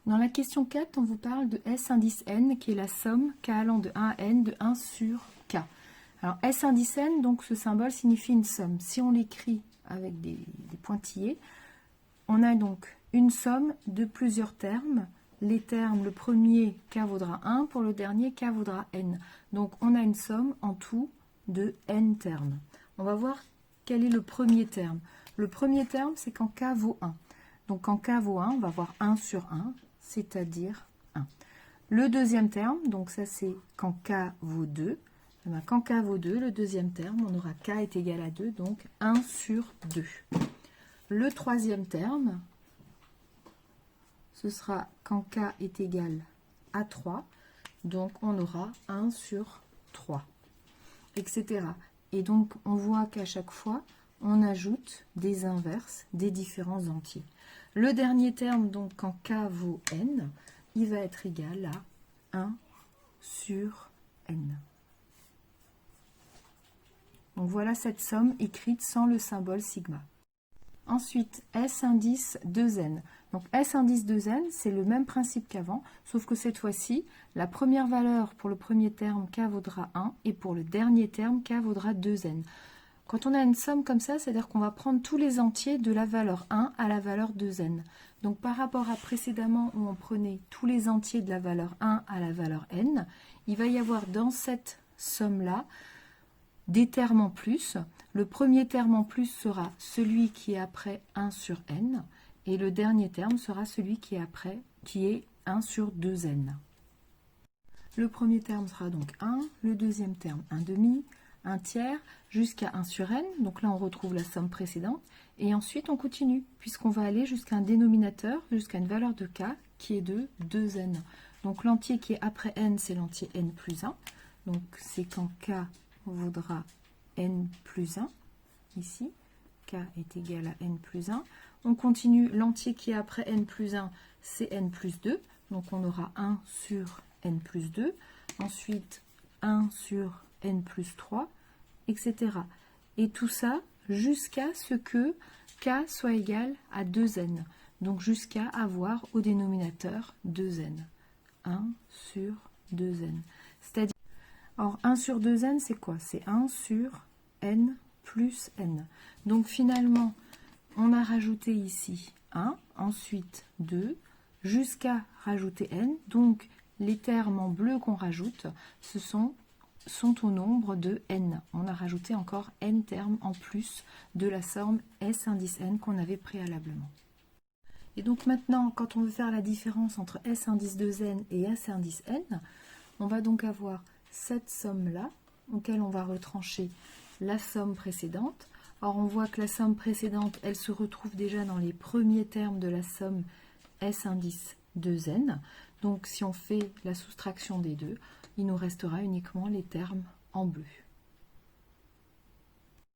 Dans la question 4, on vous parle de S indice n, qui est la somme k allant de 1 à n de 1 sur k. Alors S indice n, donc ce symbole signifie une somme. Si on l'écrit avec des pointillés, on a donc une somme de plusieurs termes. Les termes, le premier k vaudra 1, pour le dernier k vaudra n. Donc on a une somme en tout de n termes. On va voir quel est le premier terme. Le premier terme, c'est quand k vaut 1. Donc quand k vaut 1, on va avoir 1 sur 1, c'est-à-dire 1. Le deuxième terme, donc ça c'est quand k vaut 2. Et bien, quand k vaut 2, le deuxième terme, on aura k est égal à 2, donc 1 sur 2. Le troisième terme, ce sera quand k est égal à 3, donc on aura 1 sur 3, etc. Et donc on voit qu'à chaque fois, on ajoute des inverses, des différents entiers. Le dernier terme, donc quand k vaut n, il va être égal à 1 sur n. Donc voilà cette somme écrite sans le symbole sigma. Ensuite, S indice 2n. Donc S indice 2n, c'est le même principe qu'avant, sauf que cette fois-ci, la première valeur pour le premier terme, k vaudra 1, et pour le dernier terme, k vaudra 2n. Quand on a une somme comme ça, c'est-à-dire qu'on va prendre tous les entiers de la valeur 1 à la valeur 2n. Donc par rapport à précédemment où on prenait tous les entiers de la valeur 1 à la valeur n, il va y avoir dans cette somme-là des termes en plus. Le premier terme en plus sera celui qui est après 1 sur n, et le dernier terme sera celui qui est après, qui est 1 sur 2n. Le premier terme sera donc 1, le deuxième terme 1 demi, 1 tiers, jusqu'à 1 sur n, donc là on retrouve la somme précédente, et ensuite on continue, puisqu'on va aller jusqu'à un dénominateur, jusqu'à une valeur de k, qui est de 2n. Donc l'entier qui est après n, c'est l'entier n plus 1, donc c'est quand k vaudra n plus 1, ici, k est égal à n plus 1. On continue, l'entier qui est après n plus 1, c'est n plus 2, donc on aura 1 sur n plus 2, ensuite 1 sur n plus 3, etc. Et tout ça jusqu'à ce que k soit égal à 2n, donc jusqu'à avoir au dénominateur 2n. 1 sur 2n. C'est-à-dire, or 1 sur 2n, c'est quoi? C'est 1 sur n plus n. Donc finalement, on a rajouté ici 1, ensuite 2, jusqu'à rajouter n. Donc les termes en bleu qu'on rajoute, ce sont au nombre de n. On a rajouté encore n termes en plus de la somme S indice n qu'on avait préalablement. Et donc maintenant, quand on veut faire la différence entre S indice 2n et S indice n, on va donc avoir cette somme-là, auquel on va retrancher la somme précédente. Or, on voit que la somme précédente, elle se retrouve déjà dans les premiers termes de la somme S indice 2n. Donc, si on fait la soustraction des deux, il nous restera uniquement les termes en bleu.